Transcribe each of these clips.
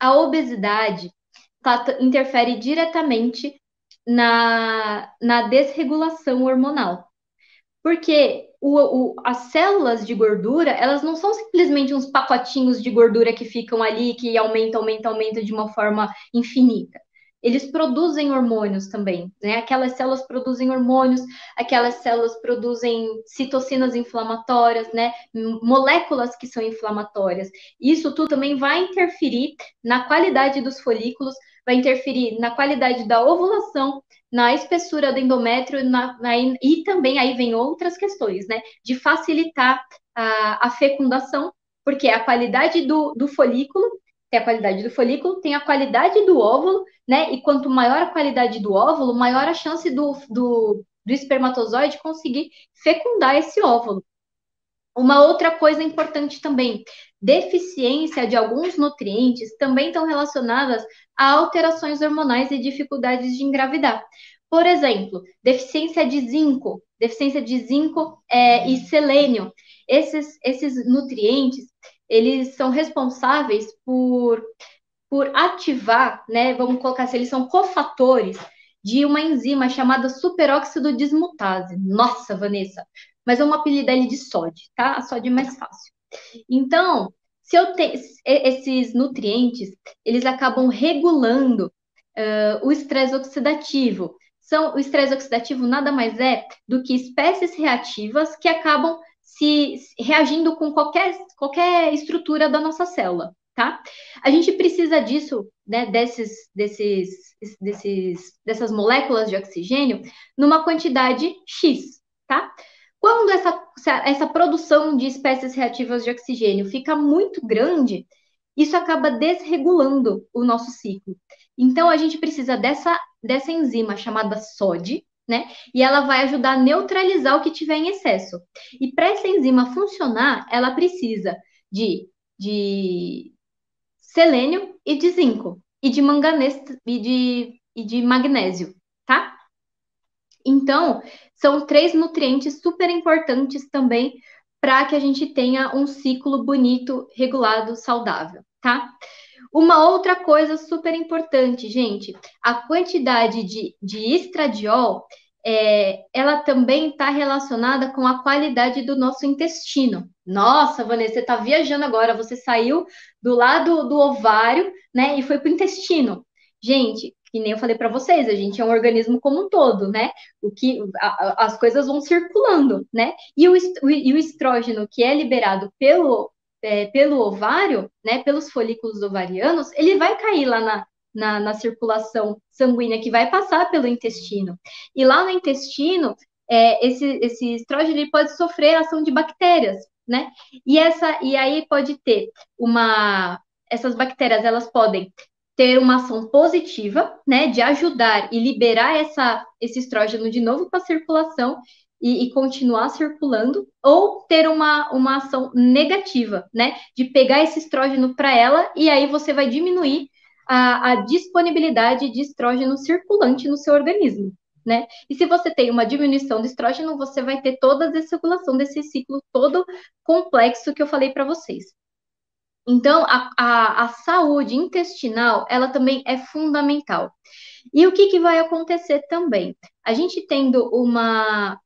a obesidade interfere diretamente na desregulação hormonal. Porque as células de gordura, elas não são simplesmente uns pacotinhos de gordura que ficam ali, que aumenta de uma forma infinita. Eles produzem hormônios também, né? Aquelas células produzem hormônios, aquelas células produzem citocinas inflamatórias, né? Moléculas que são inflamatórias. Isso tudo também vai interferir na qualidade dos folículos, vai interferir na qualidade da ovulação, na espessura do endométrio e também aí vem outras questões, né? De facilitar a fecundação, porque a qualidade do folículo, tem a qualidade do folículo, tem a qualidade do óvulo, né? E quanto maior a qualidade do óvulo, maior a chance do espermatozoide conseguir fecundar esse óvulo. Uma outra coisa importante também, deficiência de alguns nutrientes também estão relacionadas a alterações hormonais e dificuldades de engravidar. Por exemplo, deficiência de zinco e selênio. Esses nutrientes, eles são responsáveis por ativar, né? Vamos colocar assim, eles são cofatores de uma enzima chamada superóxido dismutase. Nossa, Vanessa, mas vamos apelidar ele de sódio, tá? A sódio é mais fácil. Então, se eu tenho esses nutrientes, eles acabam regulando o estresse oxidativo. O estresse oxidativo nada mais é do que espécies reativas que acabam se reagindo com qualquer estrutura da nossa célula, tá? A gente precisa disso, né, dessas moléculas de oxigênio numa quantidade X, tá? Quando essa produção de espécies reativas de oxigênio fica muito grande, isso acaba desregulando o nosso ciclo. Então, a gente precisa dessa enzima chamada SOD, né? E ela vai ajudar a neutralizar o que tiver em excesso. E para essa enzima funcionar, ela precisa de selênio e de zinco, e de manganês e de magnésio, tá? Então, são três nutrientes super importantes também para que a gente tenha um ciclo bonito, regulado, saudável, tá? Uma outra coisa super importante, gente, a quantidade de estradiol, ela também está relacionada com a qualidade do nosso intestino. Nossa, Vanessa, você está viajando agora, você saiu do lado do ovário, né, e foi para o intestino. Gente, que nem eu falei para vocês, a gente é um organismo como um todo, né? As coisas vão circulando, né? E o estrógeno que é liberado pelo ovário, né, pelos folículos ovarianos, ele vai cair lá na circulação sanguínea que vai passar pelo intestino. E lá no intestino, esse estrógeno ele pode sofrer ação de bactérias, né? E aí pode ter essas bactérias, elas podem ter uma ação positiva, né, de ajudar e liberar esse estrógeno de novo para a circulação e continuar circulando, ou ter uma ação negativa, né, de pegar esse estrógeno para ela e aí você vai diminuir a disponibilidade de estrógeno circulante no seu organismo, né? E se você tem uma diminuição de estrógeno, você vai ter toda a desregulação desse ciclo todo complexo que eu falei para vocês. Então, a saúde intestinal, ela também é fundamental. E o que vai acontecer também? A gente tendo uma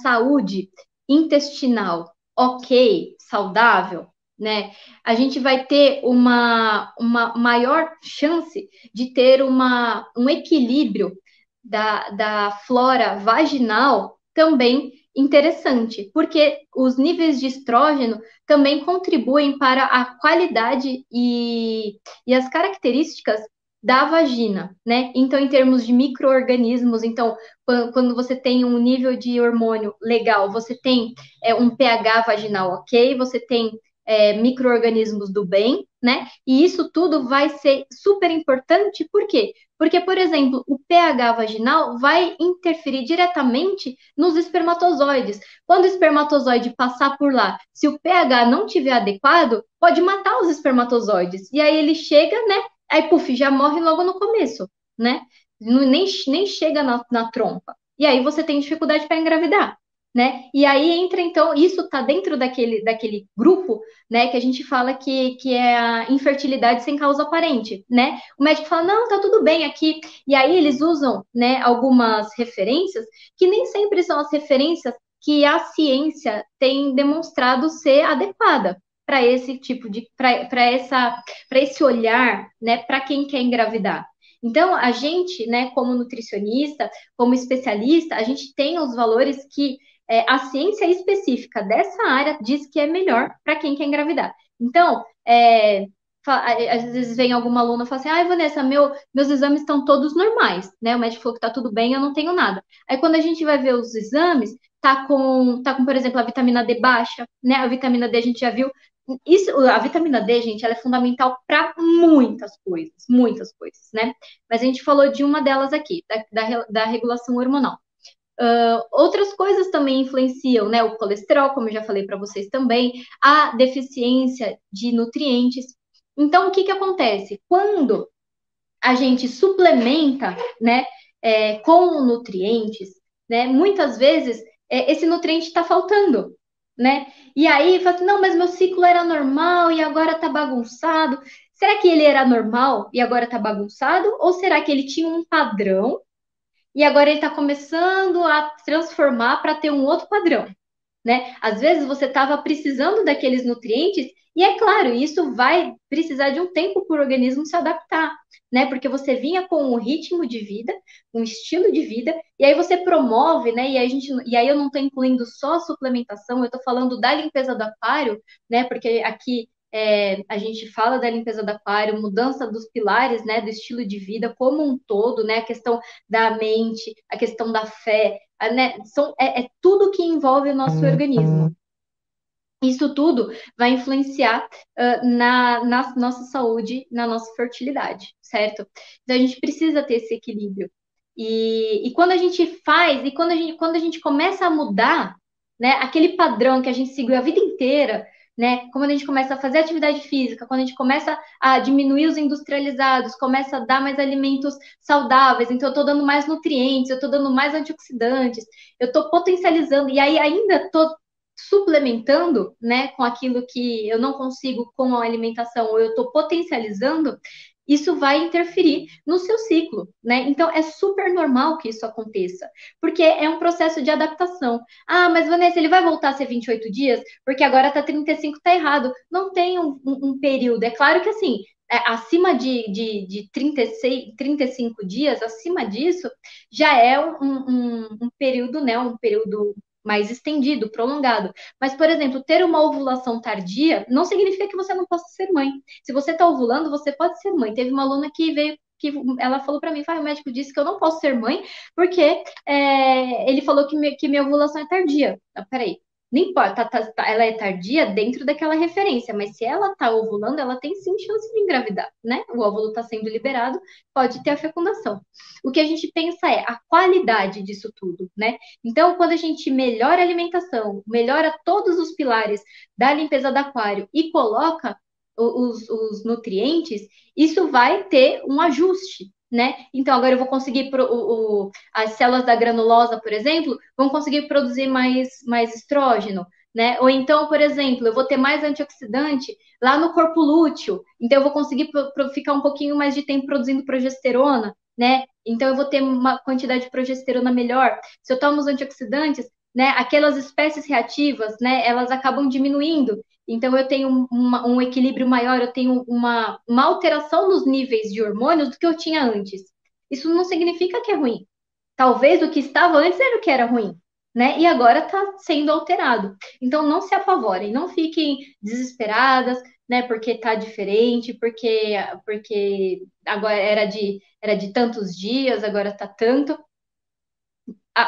saúde intestinal ok, saudável, né? A gente vai ter uma maior chance de ter um equilíbrio da flora vaginal também interessante, porque os níveis de estrógeno também contribuem para a qualidade e as características da vagina, né? Então, em termos de micro-organismos, então, quando você tem um nível de hormônio legal, você tem um pH vaginal ok, você tem micro-organismos do bem, né? E isso tudo vai ser super importante, por quê? Porque, por exemplo, o pH vaginal vai interferir diretamente nos espermatozoides. Quando o espermatozoide passar por lá, se o pH não tiver adequado, pode matar os espermatozoides. E aí ele chega, né? Aí, puf, já morre logo no começo, né? Nem chega na trompa. E aí você tem dificuldade para engravidar. né? E aí entra, então, isso está dentro daquele grupo, né, que a gente fala que é a infertilidade sem causa aparente, né? O médico fala, não, tá tudo bem aqui. E aí eles usam, né, algumas referências que nem sempre são as referências que a ciência tem demonstrado ser adequada para esse tipo de, para esse olhar, né, para quem quer engravidar. Então, a gente, né, como nutricionista, como especialista, a gente tem os valores que a ciência específica dessa área diz que é melhor para quem quer engravidar. Então, às vezes vem alguma aluna e fala assim, ai, Vanessa, meus exames estão todos normais, né? O médico falou que tá tudo bem, eu não tenho nada. Aí quando a gente vai ver os exames, tá com, por exemplo, a vitamina D baixa, né? A vitamina D a gente já viu. Isso, a vitamina D, gente, ela é fundamental para muitas coisas, né? Mas a gente falou de uma delas aqui, da regulação hormonal. Outras coisas também influenciam, né? O colesterol, como eu já falei para vocês também, a deficiência de nutrientes. Então, o que que acontece? Quando a gente suplementa, né, com nutrientes, né, muitas vezes esse nutriente está faltando, né? E aí, fala assim, não, mas meu ciclo era normal e agora está bagunçado. Será que ele era normal e agora está bagunçado? Ou será que ele tinha um padrão e agora ele está começando a transformar para ter um outro padrão, né? Às vezes você estava precisando daqueles nutrientes e é claro, isso vai precisar de um tempo para o organismo se adaptar, né? Porque você vinha com um ritmo de vida, um estilo de vida, e aí você promove, né? E aí eu não estou incluindo só a suplementação, eu estou falando da limpeza do aquário, né? Porque aqui a gente fala da limpeza do aquário, mudança dos pilares, né, do estilo de vida como um todo, né, a questão da mente, a questão da fé, né, é tudo que envolve o nosso organismo. Isso tudo vai influenciar na nossa saúde, na nossa fertilidade, certo? Então a gente precisa ter esse equilíbrio. E quando a gente faz, e quando a gente começa a mudar, né, aquele padrão que a gente seguiu a vida inteira, né, quando a gente começa a fazer atividade física, quando a gente começa a diminuir os industrializados, começa a dar mais alimentos saudáveis, então eu estou dando mais nutrientes, eu estou dando mais antioxidantes, eu estou potencializando, e aí ainda estou suplementando, né, com aquilo que eu não consigo com a alimentação, ou eu estou potencializando, isso vai interferir no seu ciclo, né? Então é super normal que isso aconteça, porque é um processo de adaptação. Ah, mas Vanessa, ele vai voltar a ser 28 dias? Porque agora tá 35, tá errado. Não tem um período. É claro que assim, acima de 36, 35 dias, acima disso, já é um período, né? Um período mais estendido, prolongado. Mas, por exemplo, ter uma ovulação tardia não significa que você não possa ser mãe. Se você está ovulando, você pode ser mãe. Teve uma aluna que veio que ela falou para mim, o médico disse que eu não posso ser mãe porque ele falou que minha ovulação é tardia. Peraí, não importa, ela é tardia dentro daquela referência, mas se ela está ovulando, ela tem sim chance de engravidar, né? O óvulo está sendo liberado, pode ter a fecundação. O que a gente pensa é a qualidade disso tudo, né? Então, quando a gente melhora a alimentação, melhora todos os pilares da limpeza do aquário e coloca os nutrientes, isso vai ter um ajuste, né? Então, agora eu vou conseguir, as células da granulosa, por exemplo, vão conseguir produzir mais estrógeno, né? Ou então, por exemplo, eu vou ter mais antioxidante lá no corpo lúteo, então eu vou conseguir ficar um pouquinho mais de tempo produzindo progesterona, né? Então eu vou ter uma quantidade de progesterona melhor. Se eu tomo os antioxidantes, né, aquelas espécies reativas, né, elas acabam diminuindo. Então eu tenho um equilíbrio maior, eu tenho uma alteração nos níveis de hormônios do que eu tinha antes. Isso não significa que é ruim. Talvez o que estava antes era o que era ruim, né? E agora está sendo alterado. Então não se apavorem, não fiquem desesperadas, né? Porque está diferente, porque agora era de tantos dias, agora está tanto.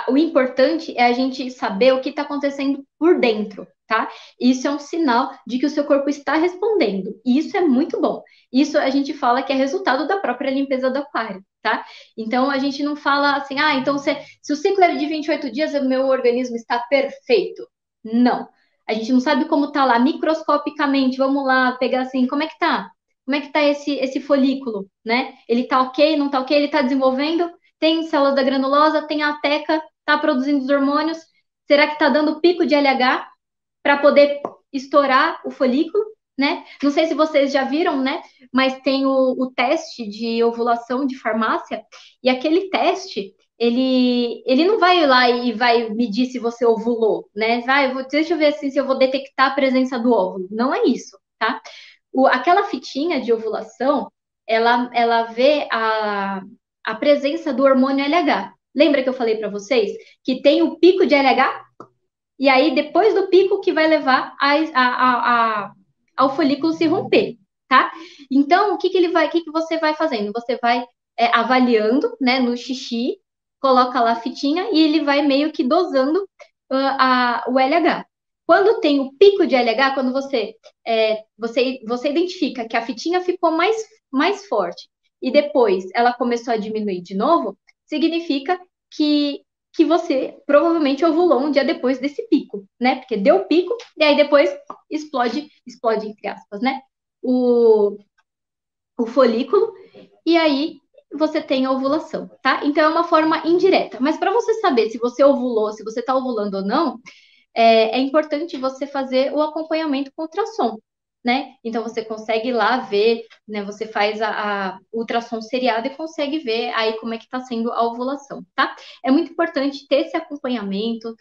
O importante é a gente saber o que está acontecendo por dentro, tá? Isso é um sinal de que o seu corpo está respondendo. E isso é muito bom. Isso a gente fala que é resultado da própria limpeza do aquário, tá? Então a gente não fala assim, então se o ciclo é de 28 dias, o meu organismo está perfeito. Não. A gente não sabe como tá lá microscopicamente. Vamos lá pegar assim, como é que tá? Como é que tá esse folículo, né? Ele tá ok, não tá ok, ele tá desenvolvendo? Tem células da granulosa, tem a teca, está produzindo os hormônios. Será que está dando pico de LH para poder estourar o folículo, né? Não sei se vocês já viram, né? Mas tem o teste de ovulação de farmácia, e aquele teste, ele não vai lá e vai medir se você ovulou, né? Deixa eu ver assim, se eu vou detectar a presença do óvulo. Não é isso, tá? Aquela fitinha de ovulação, ela vê a presença do hormônio LH. Lembra que eu falei para vocês que tem o pico de LH? E aí, depois do pico, que vai levar ao folículo se romper, tá? Então, o que você vai fazendo? Você vai avaliando, né, no xixi, coloca lá a fitinha e ele vai meio que dosando o LH. Quando tem o pico de LH, quando você identifica que a fitinha ficou mais forte e depois ela começou a diminuir de novo, significa que você provavelmente ovulou um dia depois desse pico, né? Porque deu o pico e aí depois explode entre aspas, né? O, o folículo e aí você tem a ovulação, tá? Então é uma forma indireta. Mas para você saber se você ovulou, se você está ovulando ou não, é importante você fazer o acompanhamento com ultrassom, né? Então você consegue ir lá ver, né? Você faz a ultrassom seriado e consegue ver aí como é que está sendo a ovulação, tá? É muito importante ter esse acompanhamento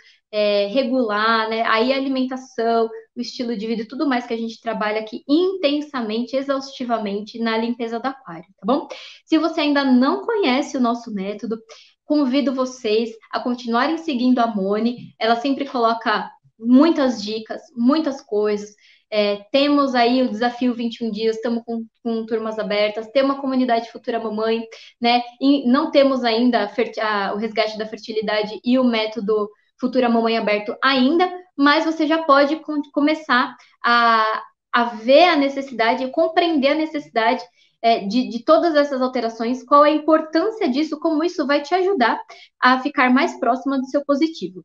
regular, né? Aí a alimentação, o estilo de vida e tudo mais que a gente trabalha aqui intensamente, exaustivamente na limpeza do aquário, tá bom? Se você ainda não conhece o nosso método, convido vocês a continuarem seguindo a Moni. Ela sempre coloca muitas dicas, muitas coisas. Temos aí o desafio 21 dias, estamos com turmas abertas, tem uma comunidade Futura Mamãe, né? E não temos ainda o resgate da fertilidade e o método Futura Mamãe aberto ainda, mas você já pode começar a ver a necessidade, compreender a necessidade de todas essas alterações, qual é a importância disso, como isso vai te ajudar a ficar mais próxima do seu positivo.